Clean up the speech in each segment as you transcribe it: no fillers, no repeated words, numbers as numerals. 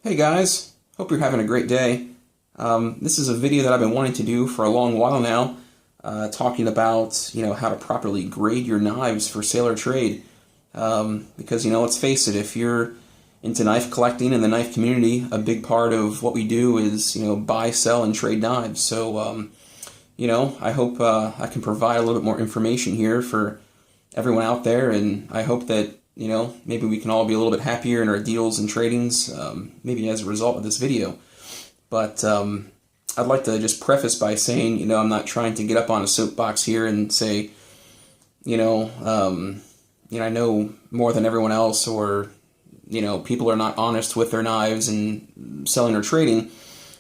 Hey guys, hope you're having a great day. This is a video that I've been wanting to do for a long while now, talking about how to properly grade your knives for sale or trade. Because let's face it, if you're into knife collecting in the knife community, a big part of what we do is buy, sell, and trade knives. So I hope I can provide a little bit more information here for everyone out there, and I hope that maybe we can all be a little bit happier in our deals and tradings, maybe as a result of this video. But I'd like to just preface by saying, I'm not trying to get up on a soapbox here and say, I know more than everyone else, or, people are not honest with their knives and selling or trading,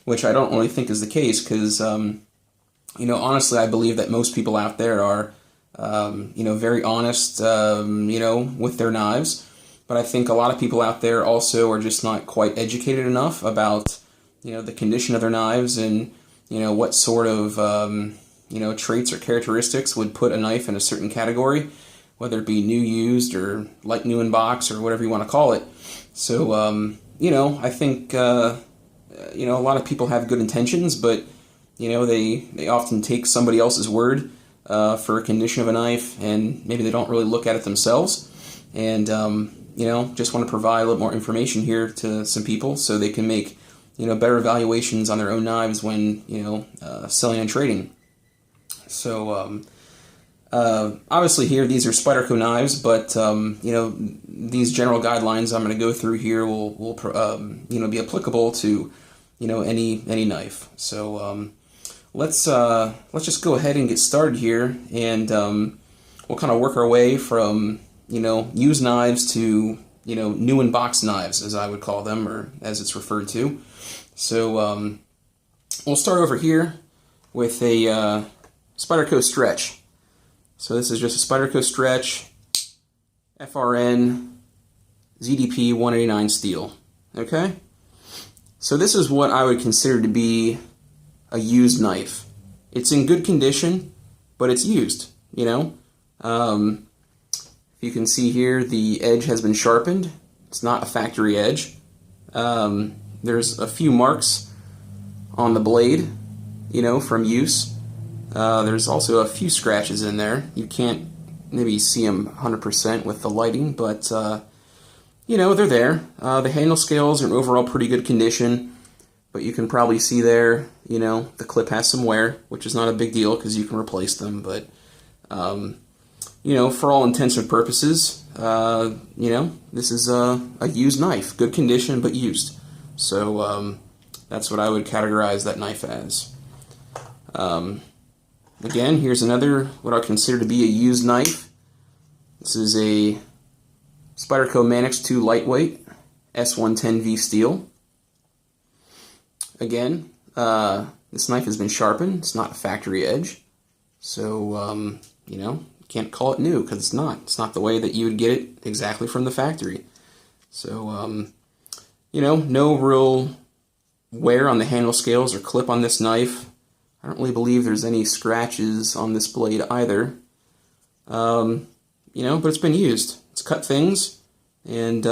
which I don't really think is the case, because, honestly, I believe that most people out there are very honest, with their knives. But I think a lot of people out there also are just not quite educated enough about, the condition of their knives and, what sort of, traits or characteristics would put a knife in a certain category, whether it be new used or like new in box or whatever you want to call it. So, I think, a lot of people have good intentions, but, they often take somebody else's word for a condition of a knife, and maybe they don't really look at it themselves. And just want to provide a little more information here to some people so they can make better evaluations on their own knives when selling and trading. So obviously here these are Spyderco knives, but these general guidelines I'm going to go through here will be applicable to any knife. So let's just go ahead and get started here, and we'll kind of work our way from used knives to new in box knives, as I would call them, or as it's referred to. So we'll start over here with a Spyderco Stretch. So this is just a Spyderco Stretch FRN ZDP 189 steel. Okay, so this is what I would consider to be a used knife. It's in good condition, but it's used, If you can see here, the edge has been sharpened. It's not a factory edge. There's a few marks on the blade, from use. There's also a few scratches in there. You can't maybe see them 100% with the lighting, but, they're there. The handle scales are in overall pretty good condition. But you can probably see there, the clip has some wear, which is not a big deal because you can replace them. But, for all intents and purposes, this is a used knife. Good condition, but used. So that's what I would categorize that knife as. Again, here's another, what I consider to be a used knife. This is a Spyderco Manix 2 Lightweight S110V steel. Again, this knife has been sharpened. It's not a factory edge. So, you can't call it new because it's not. It's not the way that you would get it exactly from the factory. So, no real wear on the handle scales or clip on this knife. I don't really believe there's any scratches on this blade either. But it's been used. It's cut things, and,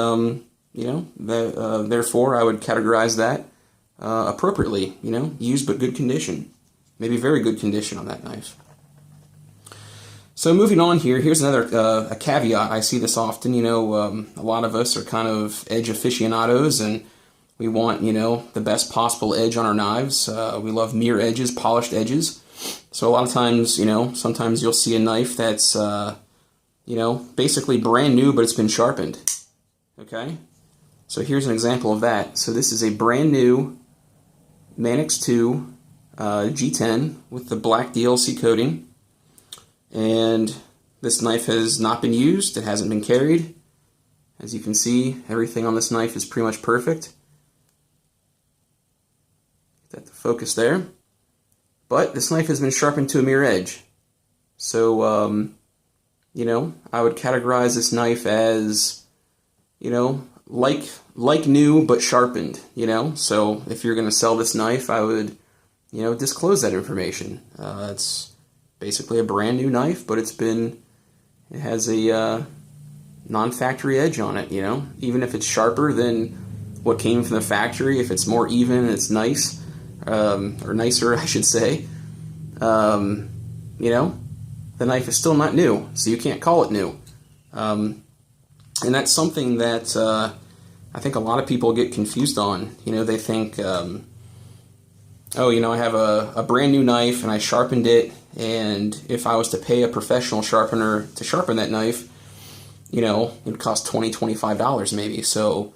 therefore I would categorize that appropriately, used but good condition. Maybe very good condition on that knife. So moving on here, here's another a caveat. I see this often, a lot of us are kind of edge aficionados, and we want, the best possible edge on our knives. We love mirror edges, polished edges. So a lot of times, sometimes you'll see a knife that's, basically brand new, but it's been sharpened. Okay? So here's an example of that. So this is a brand new Manix 2 G10 with the black DLC coating, and this knife has not been used. It hasn't been carried. As you can see, everything on this knife is pretty much perfect. Get that to focus there. But this knife has been sharpened to a mirror edge. So, I would categorize this knife as, like new but sharpened, So if you're going to sell this knife, I would, disclose that information. It's basically a brand new knife, but it has a non-factory edge on it, Even if it's sharper than what came from the factory, if it's more even, it's nice, or nicer, I should say, you know, the knife is still not new, so you can't call it new. And that's something that I think a lot of people get confused on. You know, they think, oh, you know, I have a brand new knife and I sharpened it, and if I was to pay a professional sharpener to sharpen that knife, you know, it would cost $20, $25 maybe, so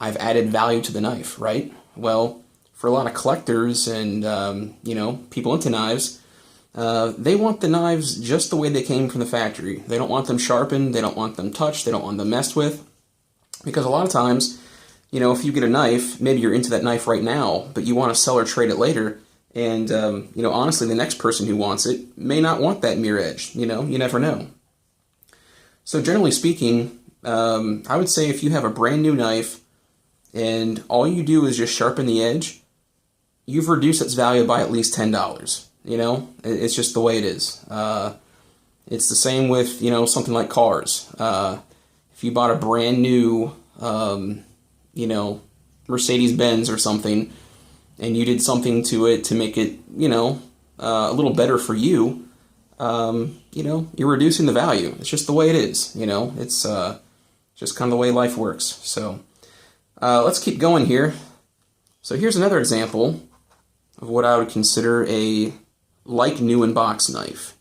I've added value to the knife, right? Well, for a lot of collectors and, you know, people into knives, they want the knives just the way they came from the factory. They don't want them sharpened, they don't want them touched, they don't want them messed with, because a lot of times, you know, if you get a knife, maybe you're into that knife right now, but you want to sell or trade it later, and, you know, honestly, the next person who wants it may not want that mirror edge, you know, you never know. So generally speaking, I would say if you have a brand new knife, and all you do is just sharpen the edge, you've reduced its value by at least $10, you know? It's just the way it is. It's the same with, you know, something like cars. If you bought a brand new, you know, Mercedes-Benz or something, and you did something to it to make it, you know, a little better for you, you know, you're reducing the value. It's just the way it is, you know? It's just kind of the way life works. So let's keep going here. So here's another example of what I would consider a like new in box knife.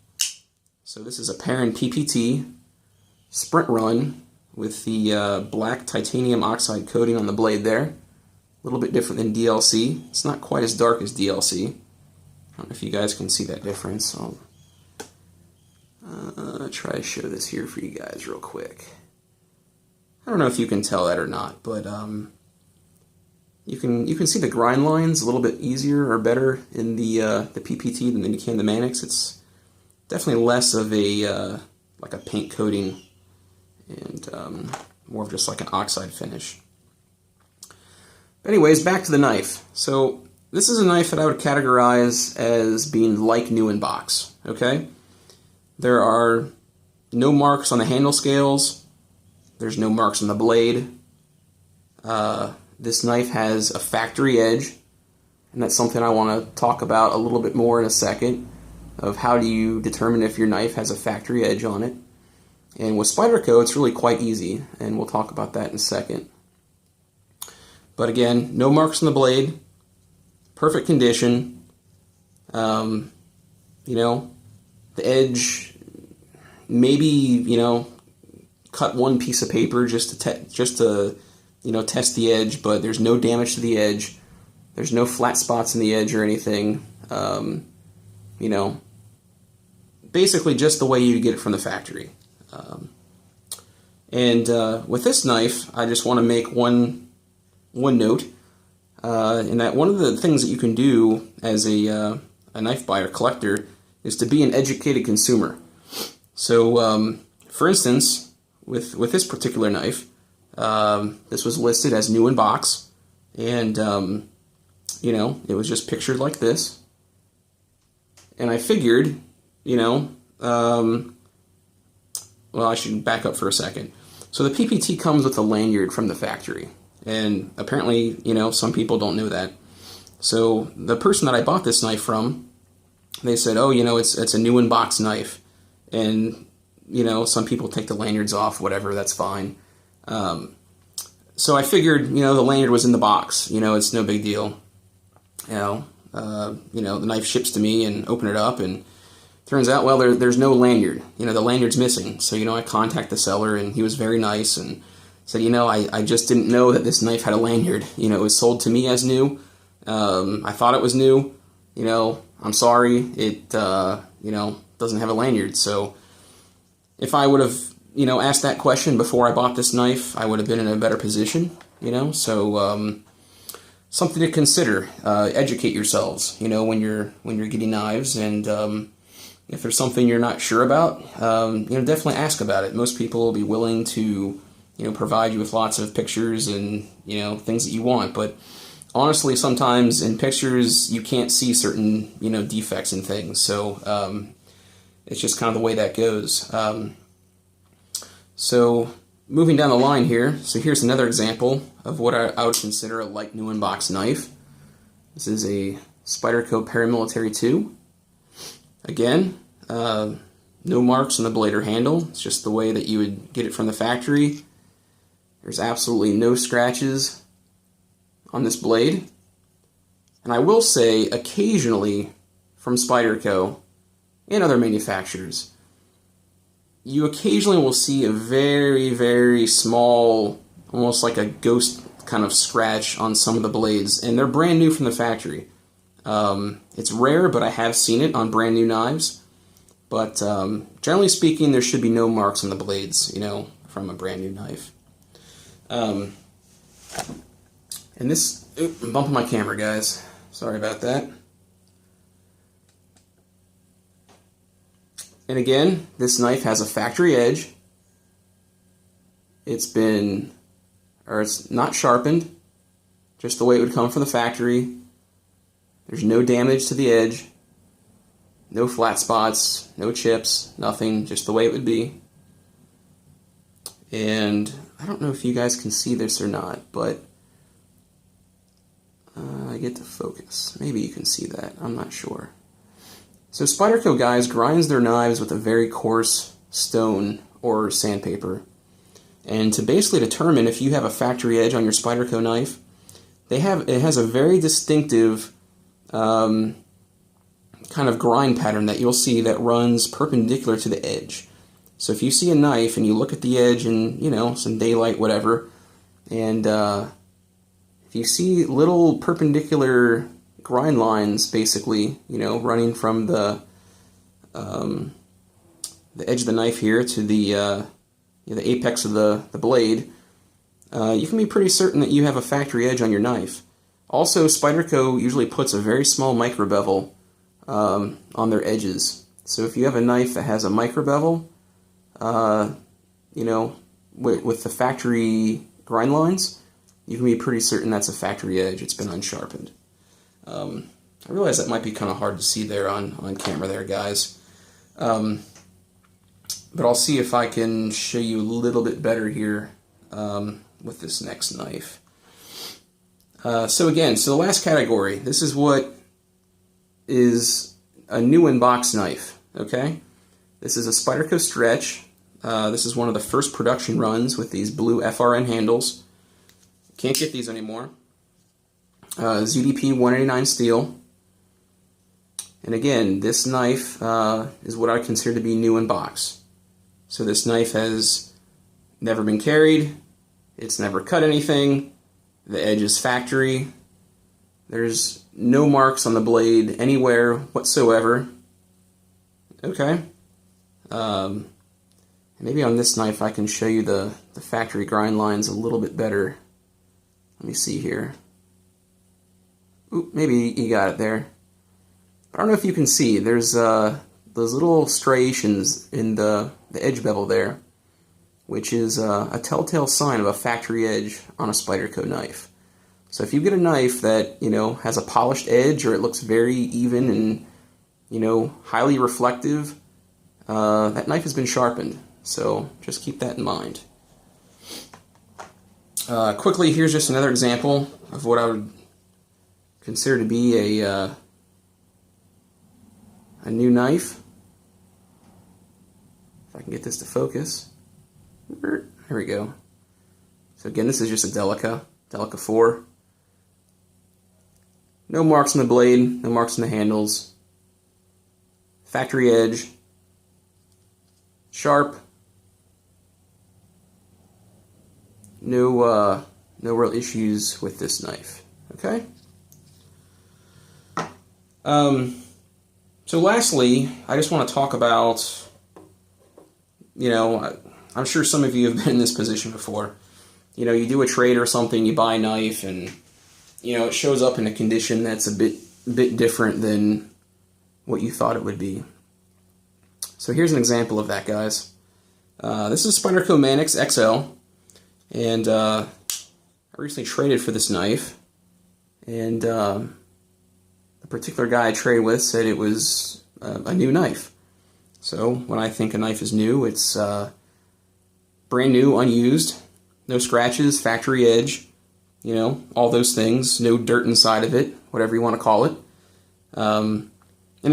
So this is a Perrin PPT Sprint Run with the black titanium oxide coating on the blade there. A little bit different than DLC. It's not quite as dark as DLC. I don't know if you guys can see that difference. I'll try to show this here for you guys real quick. I don't know if you can tell that or not, but you can see the grind lines a little bit easier or better in the PPT than you can the Manix. It's definitely less of a like a paint coating and more of just like an oxide finish. But anyways, back to the knife. So this is a knife that I would categorize as being like new in box. Okay, there are no marks on the handle scales. There's no marks on the blade. This knife has a factory edge, and that's something I want to talk about a little bit more in a second, of how do you determine if your knife has a factory edge on it. And with Spyderco, it's really quite easy, and we'll talk about that in a second. But again, no marks on the blade, perfect condition. You know, the edge, maybe, you know, cut one piece of paper just to you know, test the edge, but there's no damage to the edge. There's no flat spots in the edge or anything. You know, basically just the way you get it from the factory. With this knife, I just want to make one note, in that one of the things that you can do as a knife buyer collector is to be an educated consumer. So, for instance, with this particular knife, this was listed as new in box, and you know, it was just pictured like this. And I figured, you know, well, I should back up for a second. So the PPT comes with a lanyard from the factory, and apparently, you know, some people don't know that. So the person that I bought this knife from, they said, oh, you know, it's a new in box knife, and you know, some people take the lanyards off, whatever, that's fine. So I figured, you know, the lanyard was in the box, you know, it's no big deal. You know, the knife ships to me and open it up, and turns out, well, there's no lanyard. You know, the lanyard's missing. So, you know, I contact the seller, and he was very nice and said, you know, I just didn't know that this knife had a lanyard. You know, it was sold to me as new. I thought it was new. You know, I'm sorry, it, you know, doesn't have a lanyard. So if I would have, you know, asked that question before I bought this knife, I would have been in a better position, you know. So something to consider. Educate yourselves, you know, when you're getting knives, and if there's something you're not sure about, you know, definitely ask about it. Most people will be willing to, you know, provide you with lots of pictures and, you know, things that you want. But honestly, sometimes in pictures you can't see certain, you know, defects and things. So it's just kind of the way that goes. So moving down the line here, so here's another example of what I would consider a light new in box knife. This is a Spyderco Paramilitary 2. Again, no marks on the blade or handle. It's just the way that you would get it from the factory. There's absolutely no scratches on this blade. And I will say, occasionally, from Spyderco and other manufacturers, you occasionally will see a very, very small, almost like a ghost kind of scratch on some of the blades, and they're brand new from the factory. It's rare, but I have seen it on brand new knives. But generally speaking, there should be no marks on the blades, from a brand new knife. And this, I'm bumping my camera, guys. Sorry about that. And again, this knife has a factory edge. It's not sharpened, just the way it would come from the factory. There's no damage to the edge, no flat spots, no chips, nothing, just the way it would be. And I don't know if you guys can see this or not, but I get to focus. Maybe you can see that, I'm not sure. So Spyderco guys grinds their knives with a very coarse stone or sandpaper. And to basically determine if you have a factory edge on your Spyderco knife, it has a very distinctive kind of grind pattern that you'll see that runs perpendicular to the edge. So if you see a knife and you look at the edge in, some daylight, whatever, and if you see little perpendicular grind lines, basically, running from the edge of the knife here to the apex of the blade, you can be pretty certain that you have a factory edge on your knife. Also, Spyderco usually puts a very small micro bevel on their edges. So if you have a knife that has a micro bevel, with the factory grind lines, you can be pretty certain that's a factory edge. It's been unsharpened. I realize that might be kind of hard to see there on camera there, guys. But I'll see if I can show you a little bit better here with this next knife. So the last category, this is what is a new in box knife, okay? This is a Spyderco Stretch. This is one of the first production runs with these blue FRN handles. Can't get these anymore. ZDP 189 steel. And again, this knife is what I consider to be new in box. So this knife has never been carried, it's never cut anything, the edge is factory, there's no marks on the blade anywhere whatsoever. Okay. Maybe on this knife I can show you the factory grind lines a little bit better. Let me see here. Oop, maybe you got it there. But I don't know if you can see, there's those little striations in the edge bevel there, which is a telltale sign of a factory edge on a Spyderco knife. So if you get a knife that, has a polished edge, or it looks very even and, highly reflective, that knife has been sharpened. So just keep that in mind. Quickly, here's just another example of what I would consider to be a new knife. If I can get this to focus. There we go. So again, this is just a Delica 4. No marks on the blade, no marks on the handles. Factory edge. Sharp. No real issues with this knife. Okay? So lastly, I just want to talk about, I'm sure some of you have been in this position before. You do a trade or something, you buy a knife, and, it shows up in a condition that's a bit different than what you thought it would be. So here's an example of that, guys. This is Spyderco Manix XL, and I recently traded for this knife, and the particular guy I traded with said it was a new knife. So when I think a knife is new, it's brand new, unused, no scratches, factory edge, all those things, no dirt inside of it, whatever you want to call it. And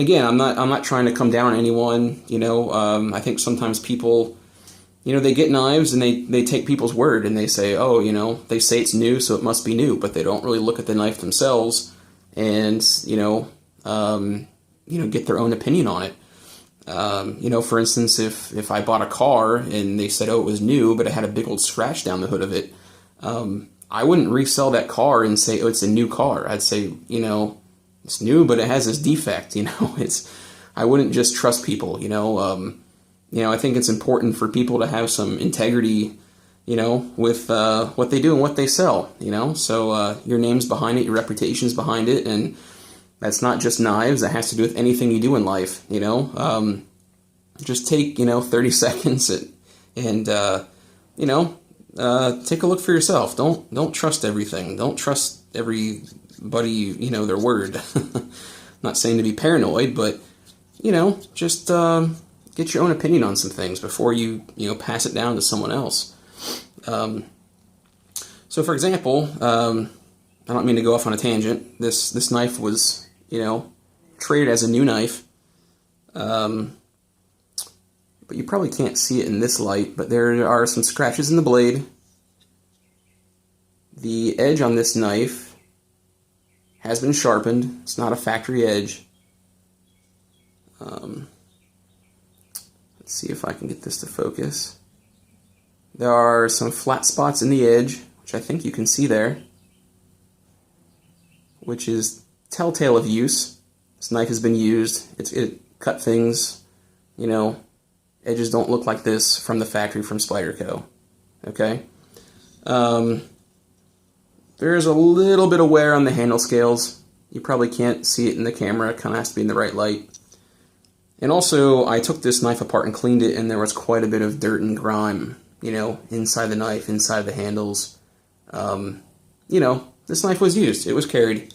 again, I'm not trying to come down on anyone. I think sometimes people, they get knives and they take people's word and they say, oh, they say it's new, so it must be new, but they don't really look at the knife themselves and, get their own opinion on it. For instance, if I bought a car and they said, oh, it was new, but it had a big old scratch down the hood of it, I wouldn't resell that car and say, oh, it's a new car. I'd say, it's new, but it has this defect, I wouldn't just trust people, I think it's important for people to have some integrity, with what they do and what they sell, so your name's behind it, your reputation's behind it, and that's not just knives, that has to do with anything you do in life, just take, 30 seconds and take a look for yourself. Don't trust everything. Don't trust everybody, their word. Not saying to be paranoid, but, just get your own opinion on some things before you pass it down to someone else. So, for example, I don't mean to go off on a tangent. This knife was, traded as a new knife. But you probably can't see it in this light, but there are some scratches in the blade. The edge on this knife has been sharpened. It's not a factory edge. Let's see if I can get this to focus. There are some flat spots in the edge, which I think you can see there, which is telltale of use. This knife has been used. It cut things, edges don't look like this from the factory from Spyderco. Okay? There's a little bit of wear on the handle scales. You probably can't see it in the camera. It kind of has to be in the right light. And also, I took this knife apart and cleaned it, and there was quite a bit of dirt and grime, inside the knife, inside the handles. This knife was used. It was carried.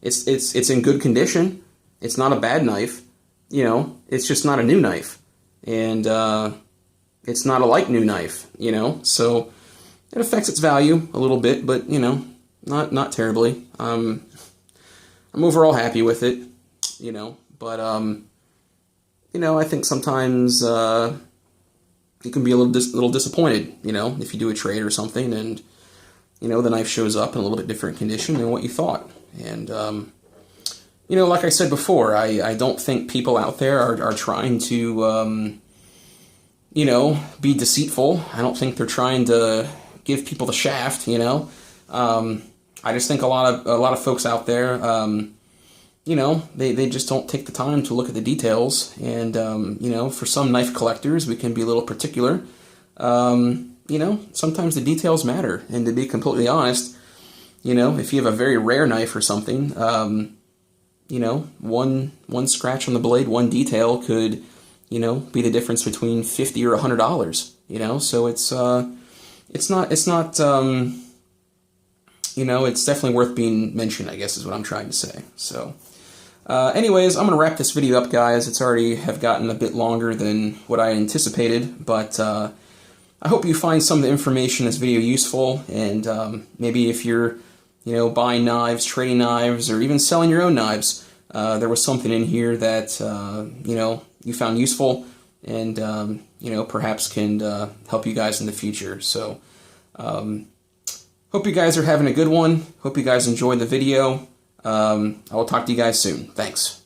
It's in good condition. It's not a bad knife. It's just not a new knife. And it's not a like new knife, so it affects its value a little bit, but not terribly. I'm overall happy with it, but I think sometimes you can be a little disappointed, if you do a trade or something and the knife shows up in a little bit different condition than what you thought. And like I said before, I don't think people out there are trying to be deceitful. I don't think they're trying to give people the shaft, I just think a lot of folks out there, they just don't take the time to look at the details. And, for some knife collectors, we can be a little particular. Sometimes the details matter. And to be completely honest, if you have a very rare knife or something, one scratch on the blade, one detail could, be the difference between $50 or $100, so it's not, it's definitely worth being mentioned, I guess is what I'm trying to say. So, anyways, I'm going to wrap this video up, guys. It's already have gotten a bit longer than what I anticipated, but, I hope you find some of the information in this video useful, and, maybe if you're, buying knives, trading knives, or even selling your own knives, there was something in here that, you found useful, and, perhaps can help you guys in the future. So, hope you guys are having a good one. Hope you guys enjoyed the video. I will talk to you guys soon. Thanks.